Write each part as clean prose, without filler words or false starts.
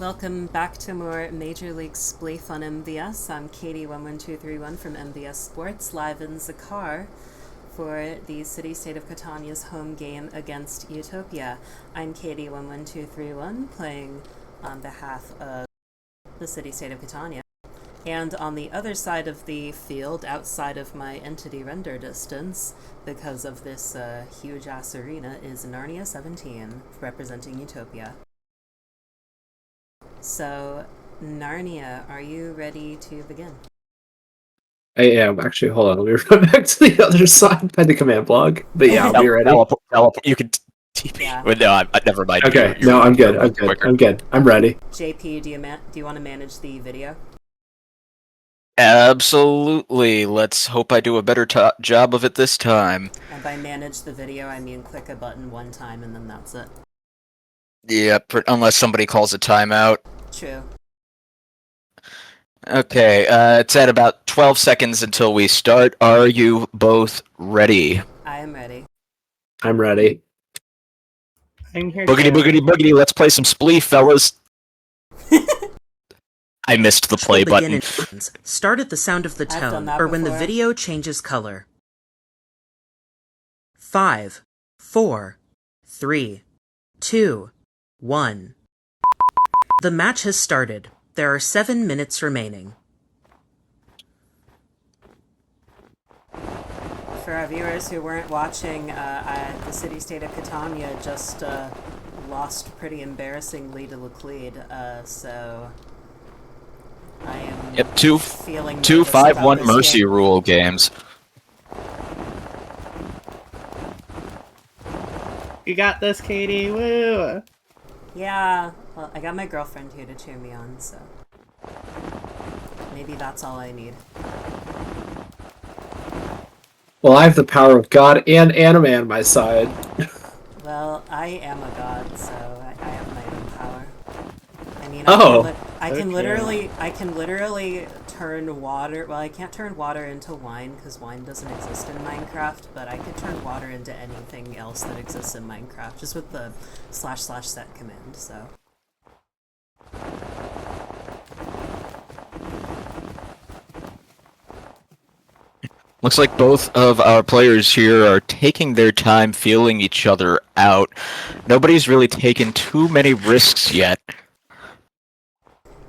Welcome back to more Major League Spleef on MBS. I'm Katie11231 from MBS Sports, live in the car for the city-state of Kitania's home game against Utopia. I'm Katie11231, playing on behalf of the city-state of Kitania. And on the other side of the field, outside of my entity render distance, because of this huge-ass arena, is Narnia 17, representing Utopia. So, Narnia, are you ready to begin? I am. Actually, hold on. Let me run back to the other side by the command block. But yeah, I'll be ready. You can TP. Yeah. Well, no, never mind. Okay, no, I'm good. I'm good. I'm ready. JP, do you want to manage the video? Absolutely. Let's hope I do a better job of it this time. And by manage the video, I mean click a button one time and then that's it. Yeah, unless somebody calls a timeout. True. Okay, it's at about 12 seconds until we start. Are you both ready? I am ready. I'm ready. I'm here. Boogity, boogity, boogity. Let's play some Spleef, fellas. I missed the play button. Start at the sound of the tone, or when the video changes color. 5, 4, 3, 2, 1. The match has started. There are 7 minutes remaining. For our viewers who weren't watching, the city-state of Kitania just lost pretty embarrassingly to Laclede, so I am feeling 2-5-1 mercy rule games. You got this, Katie. Woo! Yeah, well, I got my girlfriend here to cheer me on, so maybe that's all I need. Well, I have the power of God and anime on my side. Well, I am a god, so I have my own power. I mean, I can literally turn water. Well, I can't turn water into wine because wine doesn't exist in Minecraft, but I could turn water into anything else that exists in Minecraft just with the //set command. So. Looks like both of our players here are taking their time feeling each other out. Nobody's really taken too many risks yet.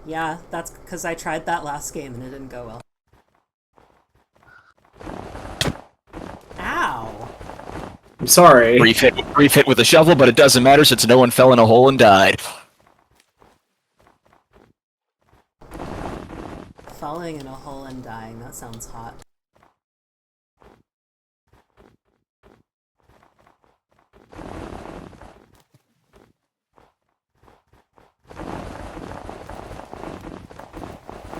Yeah, that's because I tried that last game and it didn't go well. Ow! I'm sorry. Brief hit with a shovel, but it doesn't matter since no one fell in a hole and died. Falling in a hole and dying, that sounds hot.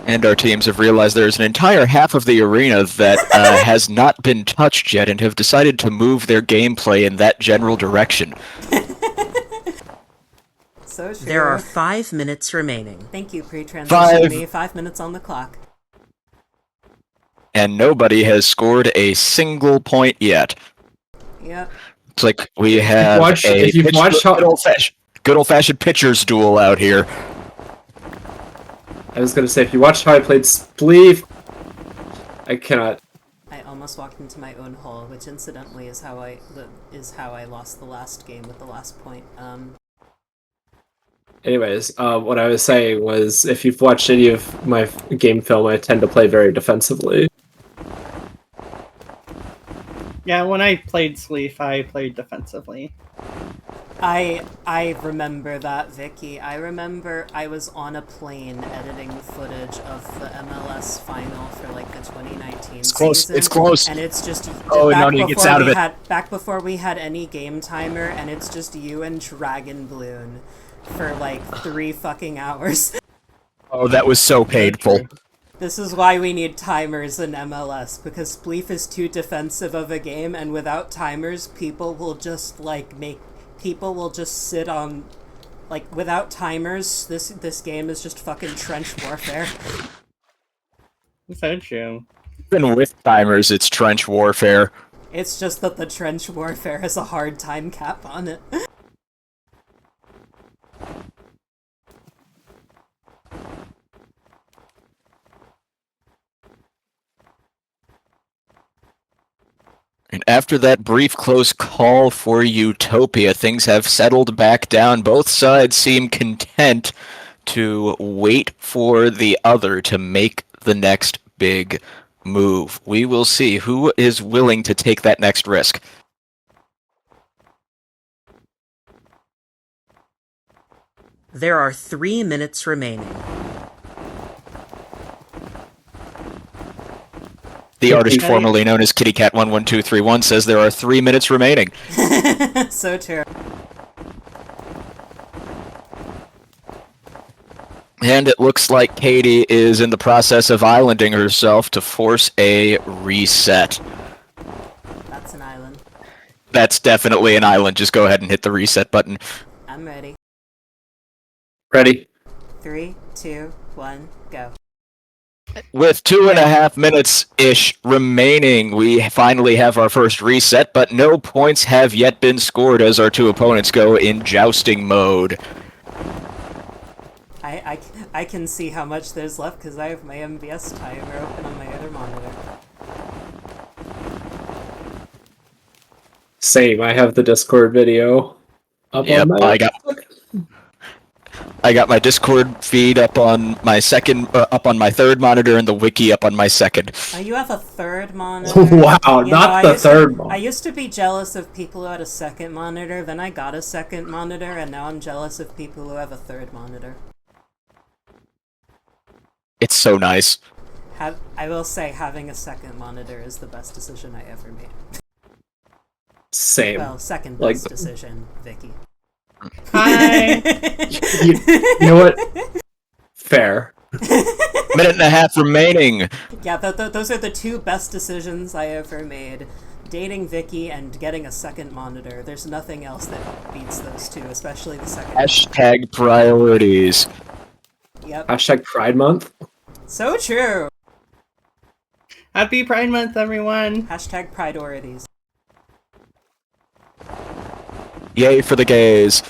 And our teams have realized there's an entire half of the arena that has not been touched yet and have decided to move their gameplay in that general direction. So true. There are 5 minutes remaining. Thank you, pre-transition me. 5 minutes on the clock. And nobody has scored a single point yet. Yep. It's like we have good old-fashioned pitcher's duel out here. I was gonna say, if you watched how I played Spleef, I cannot. I almost walked into my own hole, which incidentally is how I lost the last game with the last point. Anyways, what I was saying was, if you've watched any of my game film, I tend to play very defensively. Yeah, when I played Spleef, I played defensively. I remember that, Vicky. I remember I was on a plane editing footage of the MLS final for like the 2019 season. It's close. And it's just he gets out of it. Back before we had any game timer, and it's just you and Dragon Balloon for like 3 fucking hours. Oh, that was so painful. This is why we need timers in MLS, because Spleef is too defensive of a game, and without timers, people will just sit on, like, without timers, this game is just fucking trench warfare. So true. Even with timers, it's trench warfare. It's just that the trench warfare has a hard time cap on it. after that brief close call for Utopia, things have settled back down. Both sides seem content to wait for the other to make the next big move. We will see who is willing to take that next risk. There are 3 minutes remaining. The artist formerly known as KittyCat11231 says there are 3 minutes remaining. So true. And it looks like Katie is in the process of islanding herself to force a reset. That's an island. That's definitely an island. Just go ahead and hit the reset button. I'm ready. Ready? 3, 2, 1, go. With 2.5 minutes-ish remaining, we finally have our first reset, but no points have yet been scored as our two opponents go in jousting mode. I can see how much there's left because I have my MBS timer open on my other monitor. Same. I have the Discord video up Yep, on my... I got my Discord feed up on my third monitor and the wiki up on my second. Oh, you have a third monitor? Wow, You not know, the third one. I used to be jealous of people who had a second monitor, then I got a second monitor, and now I'm jealous of people who have a third monitor. It's so nice. I will say, having a second monitor is the best decision I ever made. Same. Well, second Like- best decision, Vicky. Hi. You know what? Fair. Minute and a half remaining. Yeah, those are the two best decisions I ever made. Dating Vicky and getting a second monitor. There's nothing else that beats those two, especially the second. Hashtag priorities. Yep. Hashtag Pride Month. So true. Happy Pride Month, everyone. Hashtag priorities. Yay for the gays.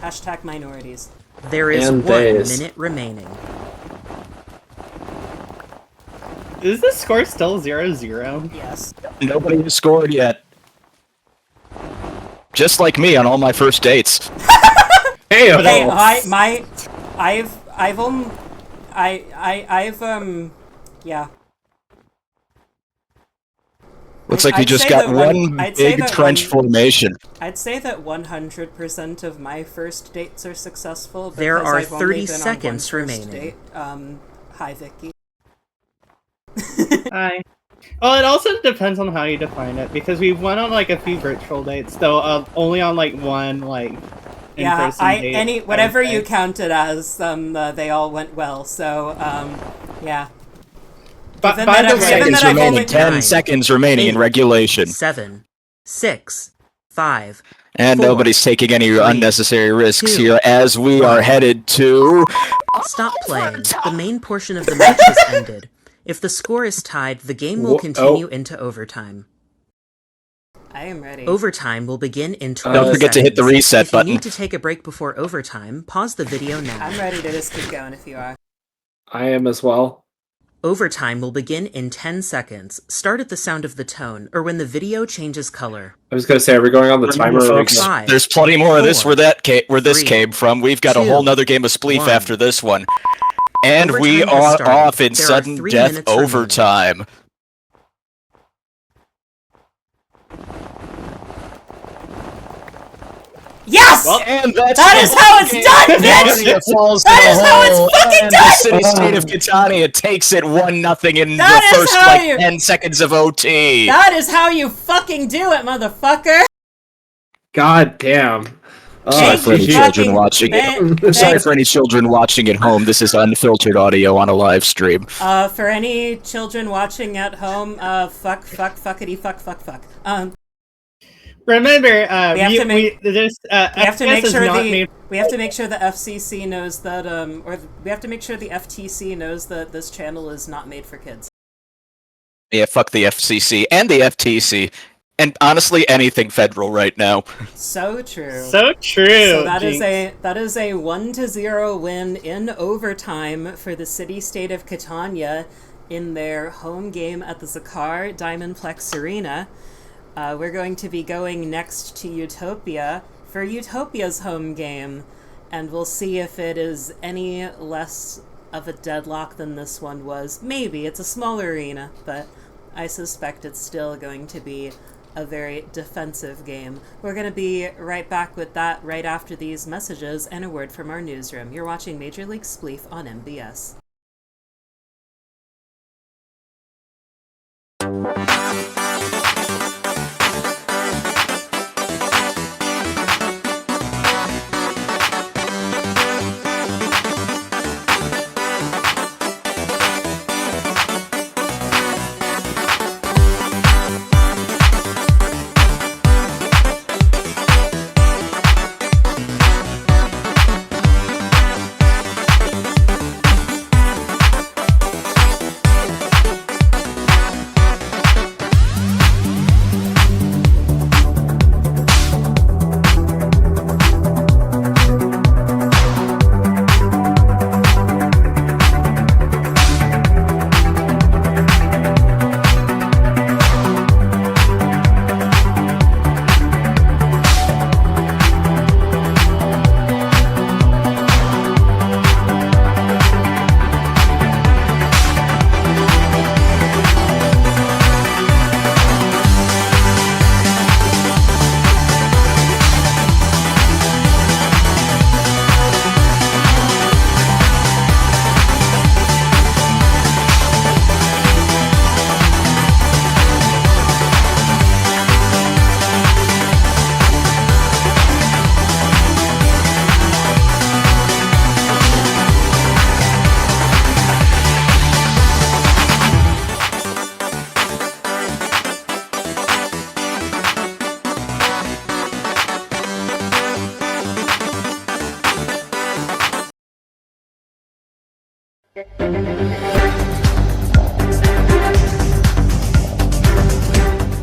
Hashtag minorities. There is And 1 days. minute remaining. Is the score still 0-0? Yes. Nobody has scored yet. Just like me on all my first dates. Hey, Hey, yeah. Looks like we I'd just say got that one I'd say big that trench formation. I'd say that 100% of my first dates are successful. There because are I've only 30 been on one seconds first remaining. Date. Hi, Vicky. Hi. Well, it also depends on how you define it, because we went on like a few virtual dates, though only on like one like in-person date. Whatever I would you say. count it as, they all went well. So, yeah. But Given by that the I've- given way, Seconds that I've remaining. only- 10 9, seconds remaining in 8, regulation. 7, 6, 5. And 4, nobody's taking any 3, unnecessary risks 2, here as we are headed to... Stop playing. The main portion of the match has ended. If the score is tied, the game will continue into overtime. I am ready. Overtime will begin in 20 Don't forget to hit the seconds. reset If button. you need to take a break before overtime, pause the video now. I'm ready to just keep going if you are. I am as well. Overtime will begin in 10 seconds. Start at the sound of the tone, or when the video changes color. I was gonna say, are we going on the timer? Or Folks, Five, there's plenty more of this 4, where this 3, came from. We've got a 2, whole nother game of Spleef 1. after this one. And we Overtime has are started. off in There are sudden 3 death minutes remaining. overtime. Yes! And that's That is how it's done, bitch! Kitania falls That to is the how it's hole, fucking and done! the city-state of Kitania takes it 1-0 in That the is first, how you- 10 seconds of OT. That is how you fucking do it, motherfucker! God damn. Sorry for any Thank you children fucking- watching thank- it. Sorry thank- for any children watching at home. This is unfiltered audio on a live stream. For any children watching at home, fuckity, fuck. remember, We have to make- we We have to FPS make is sure not the made- we have to make sure the FCC knows that or we have to make sure the FTC knows that this channel is not made for kids. Yeah, fuck the FCC and the FTC. And honestly, anything federal right now. So true. So true. So that is Jinx. a 1-0 win in overtime for the city-state of Kitania in their home game at the Zakar Diamondplex Arena. We're going to be going next to Utopia for Utopia's home game, and we'll see if it is any less of a deadlock than this one was. Maybe. It's a small arena, but I suspect it's still going to be a very defensive game. We're going to be right back with that right after these messages and a word from our newsroom. You're watching Major League Spleef on MBS.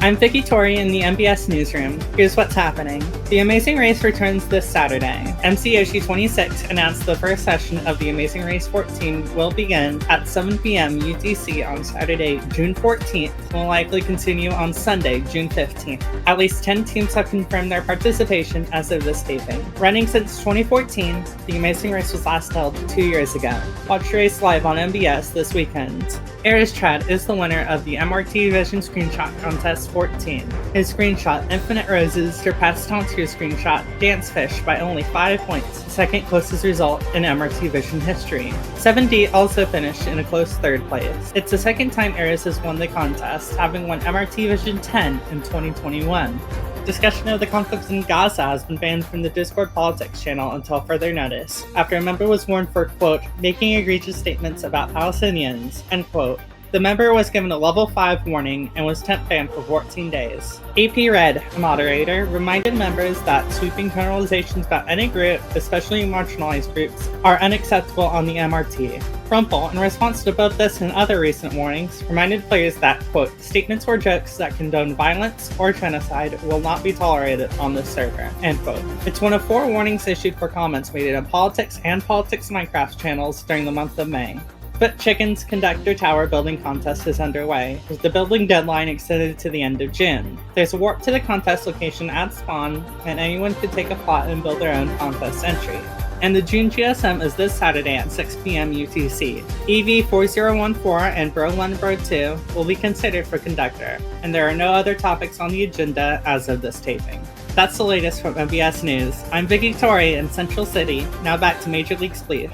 I'm Vicky Tori in the MBS newsroom. Here's what's happening. The Amazing Race returns this Saturday. MC Yoshi 26 announced the first session of the Amazing Race 14 will begin at 7 p.m. UTC on Saturday, June 14th, and will likely continue on Sunday, June 15th. At least 10 teams have confirmed their participation as of this taping. Running since 2014, the Amazing Race was last held 2 years ago. Watch the race live on MBS this weekend. Aries Chad is the winner of the MRT Vision Screenshot Contest 14. His screenshot, Infinite Roses, surpassed Tonsu's screenshot, Dance Fish, by only 5 points, the second closest result in MRT Vision history. 7D also finished in a close third place. It's the second time Aries has won the contest, having won MRT Vision 10 in 2021. Discussion of the conflict in Gaza has been banned from the Discord Politics channel until further notice, after a member was warned for, quote, making egregious statements about Palestinians, end quote. The member was given a level 5 warning and was temp banned for 14 days. AP Red, a moderator, reminded members that sweeping generalizations about any group, especially marginalized groups, are unacceptable on the MRT. Rumple, in response to both this and other recent warnings, reminded players that, quote, statements or jokes that condone violence or genocide will not be tolerated on this server, end quote. It's one of 4 warnings issued for comments made in Politics and Politics Minecraft channels during the month of May. Foot Chicken's Conductor Tower building contest is underway, with the building deadline extended to the end of June. There's a warp to the contest location at spawn, and anyone could take a plot and build their own contest entry. And the June GSM is this Saturday at 6 p.m. UTC. EV4014 and Bro1 Bro2 will be considered for conductor, and there are no other topics on the agenda as of this taping. That's the latest from MBS News. I'm Vicky Tori in Central City. Now back to Major League Spleef.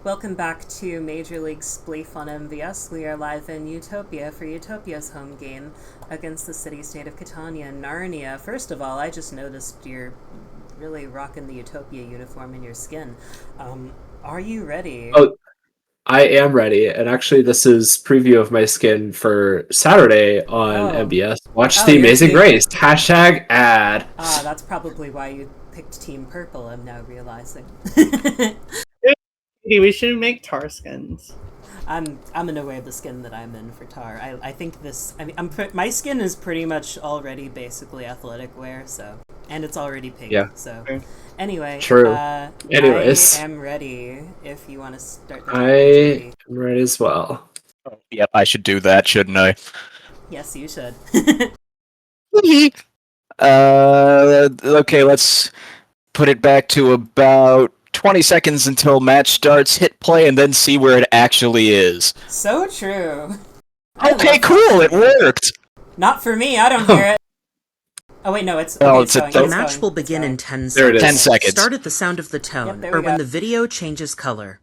Welcome back to Major League Spleef on MBS. We are live in Utopia for Utopia's home game against the city-state of Kitania and Narnia. First of all, I just noticed you're really rocking the Utopia uniform in your skin. Are you ready? Oh, I am ready, and actually this is preview of my skin for Saturday on MBS. Watch The Amazing Race. Hashtag ad. That's probably why you picked Team Purple, I'm now realizing. We should make tar skins. I'm gonna wear the skin that I'm in for Tar. I think this. I mean, my skin is pretty much already basically athletic wear, so, and it's already pink. Yeah. So, Okay. anyway. True. Anyways. I am ready. If you want to start. I am ready as well. Yep, I should do that, shouldn't I? Yes, you should. Okay, let's put it back to about 20 seconds until match starts, hit play, and then see where it actually is. So true. Okay, cool, it worked! Not for me, I don't hear it. Oh wait, no, it's... Oh, Okay, it's going, The It's match going, will it's begin going. in 10 There it seconds. is. 10 seconds. Start at the sound of the tone, there we or when go. the video changes color.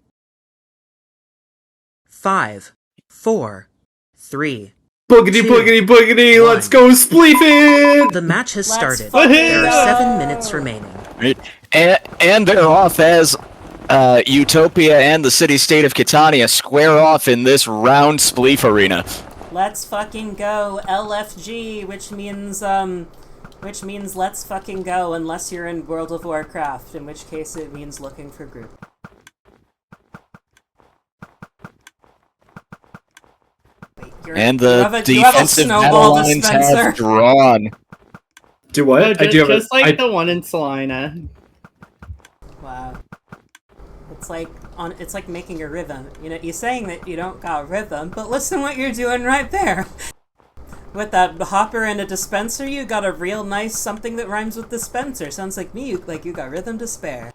5, 4, 3. Boogity, Two, boogity, boogity, one. let's go spleef it! The match has Let's started. fucking There are go. 7 minutes remaining. Right. And they're off as Utopia and the city-state of Kitania square off in this round Spleef arena. Let's fucking go, LFG, which means let's fucking go, unless you're in World of Warcraft, in which case it means looking for group. Wait, And you the have a defensive battle snowball lines dispenser. have drawn. Do what? No, I do have just like I, the one in Salina. Wow. It's like making a rhythm. You know, you're saying that you don't got rhythm, but listen what you're doing right there. With that hopper and a dispenser, you got a real nice something that rhymes with dispenser. Sounds like me, like you got rhythm to spare.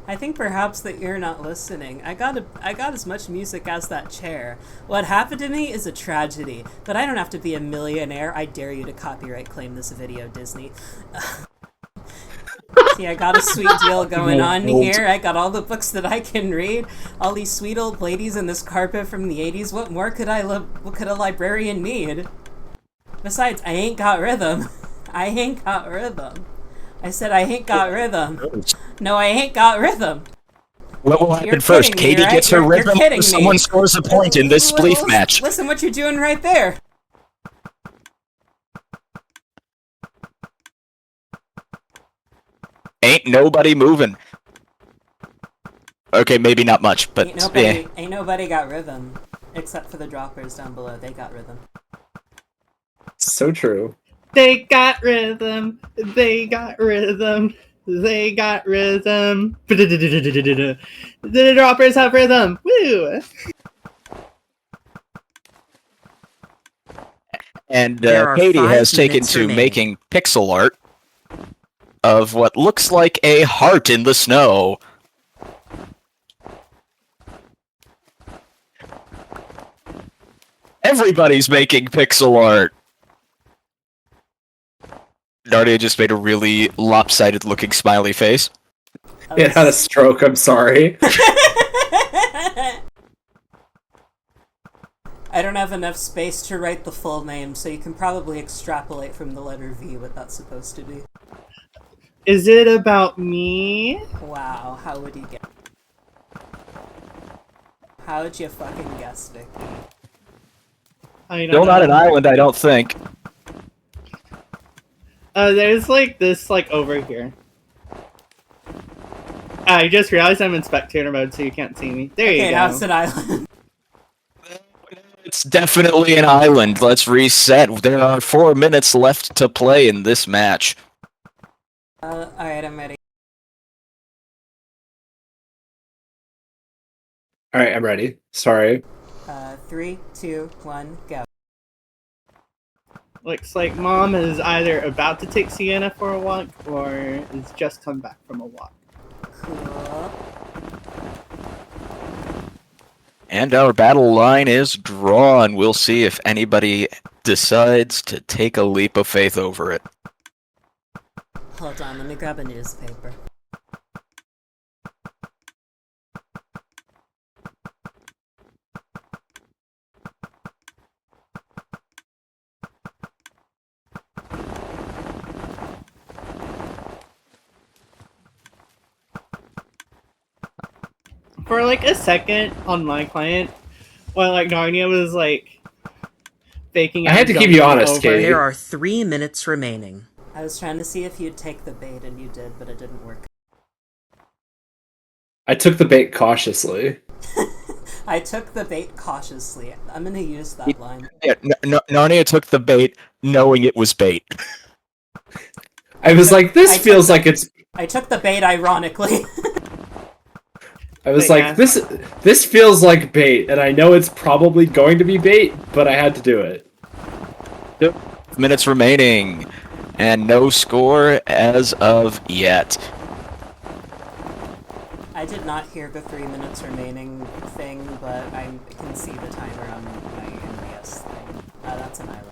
I think perhaps that you're not listening. I got as much music as that chair. What happened to me is a tragedy, but I don't have to be a millionaire. I dare you to copyright claim this video, Disney. See, I got a sweet deal going on here. I got all the books that I can read. All these sweet old ladies in this carpet from the 80s. What more could what could a librarian need? Besides, I ain't got rhythm. I ain't got rhythm. I said I ain't got rhythm. No, I ain't got rhythm. What will You're happen first? kidding me, Katie right? gets her You're rhythm, kidding or me. someone scores a point in this Spleef match. Listen what you're doing right there. Ain't nobody moving. Okay, maybe not much, but Ain't nobody got rhythm. Except for the droppers down below. They got rhythm. so true. They got rhythm. They got rhythm. They got rhythm. The droppers have rhythm. Woo! And There are Katie 5 has taken minutes to remaining. making pixel art of what looks like a heart in the snow. Everybody's making pixel art. Nardia just made a really lopsided looking smiley face. It had a stroke, I'm sorry. I don't have enough space to write the full name, so you can probably extrapolate from the letter V what that's supposed to be. Is it about me? Wow, how would you guess? How would you fucking guess, Vicky? I don't Still not know. an island, I don't think. There's like this over here. I just realized I'm in spectator mode, so you can't see me. There you Okay, go. now it's an island. It's definitely an island. Let's reset. There are 4 minutes left to play in this match. Alright, I'm ready. Alright, I'm ready. Sorry. 3, 2, 1, go. Looks like Mom is either about to take Sienna for a walk or has just come back from a walk. Cool. And our battle line is drawn. We'll see if anybody decides to take a leap of faith over it. Hold on, let me grab a newspaper. For a second on my client, while Narnia was faking I out had to keep jumping you honest, over. Katie. There are 3 minutes remaining. I was trying to see if you'd take the bait, and you did, but it didn't work. I took the bait cautiously. I took the bait cautiously. I'm gonna use that line. Yeah, Narnia took the bait knowing it was bait. I was like, this feels like it's... I took the bait ironically. I was like, this feels like bait, and I know it's probably going to be bait, but I had to do it. 2 minutes remaining, and no score as of yet. I did not hear the 3 minutes remaining thing, but I can see the timer on my MBS thing. That's an island.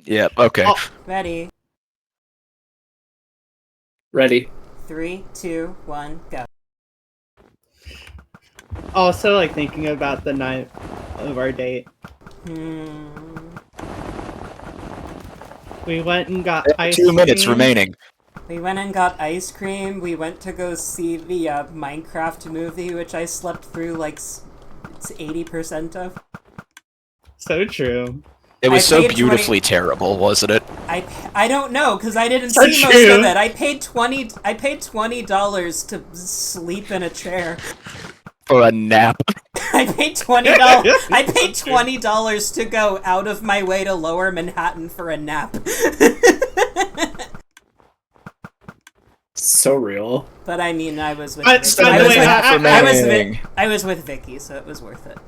Yep, okay. Oh. Ready? Ready. 3, 2, 1, go. Also, like, thinking about the night of our date. We went and got ice 2 minutes cream. remaining. We went and got ice cream. We went to go see the Minecraft movie, which I slept through like 80% of. So true. It was I so paid beautifully terrible, wasn't it? I don't know, because I didn't So see most true. of it. I paid $20 to sleep in a chair. For a nap. I paid $20. I paid $20 to go out of my way to Lower Manhattan for a nap. So real. But I mean, I was with. By Vicky. the way, I was with Vicky, so it was worth it.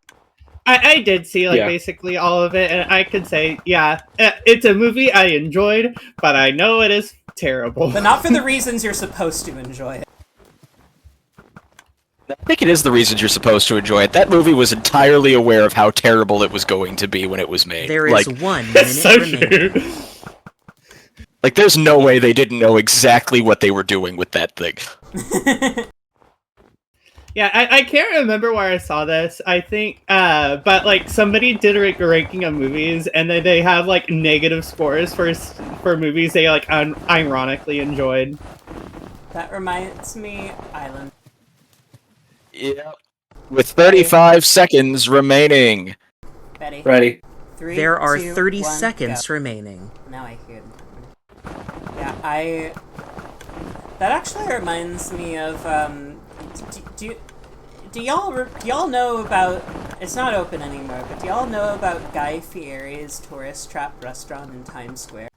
I did see, like, basically all of it, and I could say, yeah, it's a movie I enjoyed, but I know it is terrible. But not for the reasons you're supposed to enjoy it. I think it is the reasons you're supposed to enjoy it. That movie was entirely aware of how terrible it was going to be when it was made. There is like, 1 minute That's so remaining. true. Like, there's no way they didn't know exactly what they were doing with that thing. Yeah, I can't remember where I saw this. I think, but like somebody did a ranking of movies, and then they have like negative scores for movies they like ironically enjoyed. That reminds me, Island. Yeah. With 35 seconds remaining. Betty. Ready. 3, There are 2, 30 1, seconds go. remaining. Now I hear. Yeah, that actually reminds me of do y'all know about? It's not open anymore, but do y'all know about Guy Fieri's tourist trap restaurant in Times Square?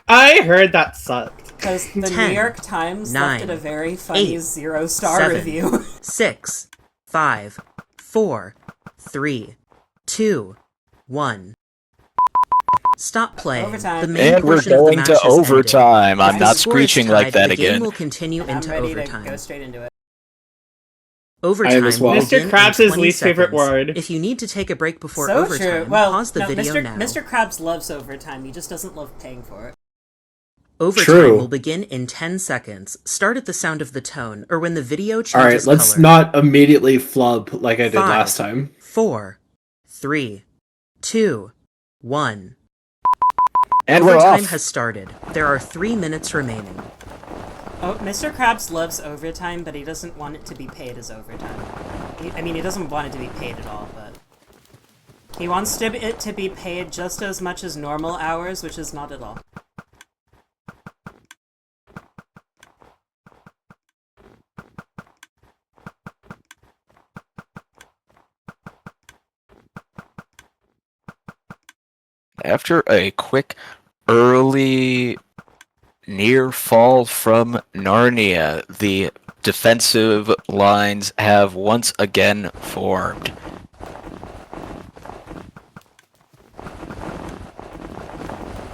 I heard that sucked. Because the 10, New York Times 9, left it a very funny 8, 0-star 7, review. 6, 5, 4, 3, 2, 1. Stop playing. Overtime. The main And we're portion of the going match to has ended. overtime. If I'm the not score is screeching like tied, that the game again. will continue I'm into ready overtime. to go straight into it. Overtime as well. will Mr. begin in Krabs' 20 least favorite seconds. word. If you need to take a break before So overtime, true. Well, pause the no, video now. Mr. Krabs loves overtime. He just doesn't love paying for it. Overtime True. will begin in 10 seconds. Start at the sound of the tone, or when the video changes Alright, let's color. not immediately flub like I did 5, last time. 4, 3, 2, 1. And we're Overtime off. has started. There are 3 minutes remaining. Oh, Mr. Krabs loves overtime, but he doesn't want it to be paid as overtime. He doesn't want it to be paid at all, but he wants it to be paid just as much as normal hours, which is not at all. After a quick early near fall from Narnia, the defensive lines have once again formed.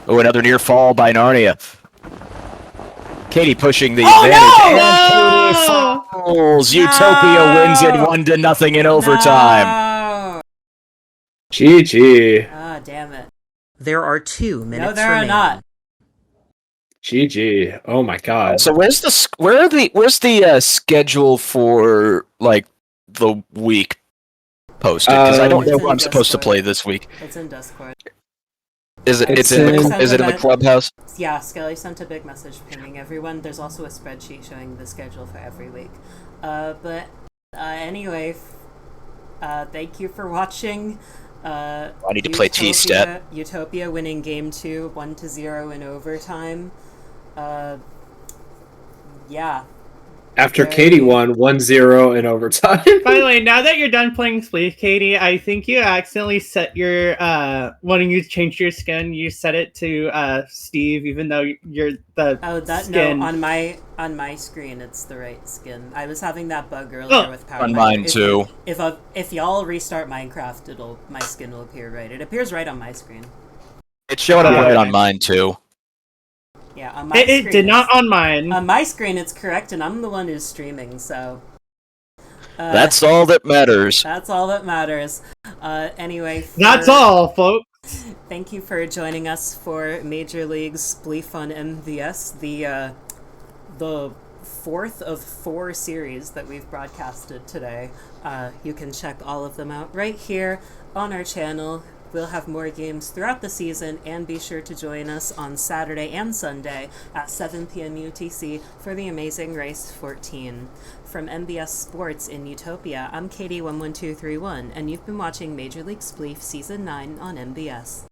Oh, another near fall by Narnia. Katie pushing the advantage. And Katie falls. Utopia wins it 1-0 in overtime. No! GG. Ah, damn it. There are 2 minutes No, there are remaining. not. GG. Oh my god. So where's the schedule for like the week posted? Because I don't know who I'm supposed to play this week. It's in Discord. Is it? It's Is in- it in the clubhouse? Yeah, Skelly sent a big message pinging everyone. There's also a spreadsheet showing the schedule for every week. Anyway, thank you for watching. I need to play T-Step. Utopia winning game 2, 1-0 in overtime. Yeah. After Very- Katie won 1-0 in overtime. By the way, now that you're done playing Spleef, Katie, I think you accidentally set your when you changed your skin, you set it to Steve, even though you're the skin. No, on my screen it's the right skin. I was having that bug earlier with Power. On mine too. If y'all restart Minecraft, my skin will appear right. It appears right on my screen. It showed up right on mine too. Yeah, on my screen. It did not on mine. On my screen, it's correct, and I'm the one who's streaming, so. That's all that matters. That's all that matters. Anyway. That's all, folks. Thank you for joining us for Major League Spleef on MVS, the fourth of 4 series that we've broadcasted today. You can check all of them out right here on our channel. We'll have more games throughout the season, and be sure to join us on Saturday and Sunday at 7 p.m. UTC for the Amazing Race 14. From MBS Sports in Utopia, I'm Katie11231, and you've been watching Major League Spleef Season 9 on MBS.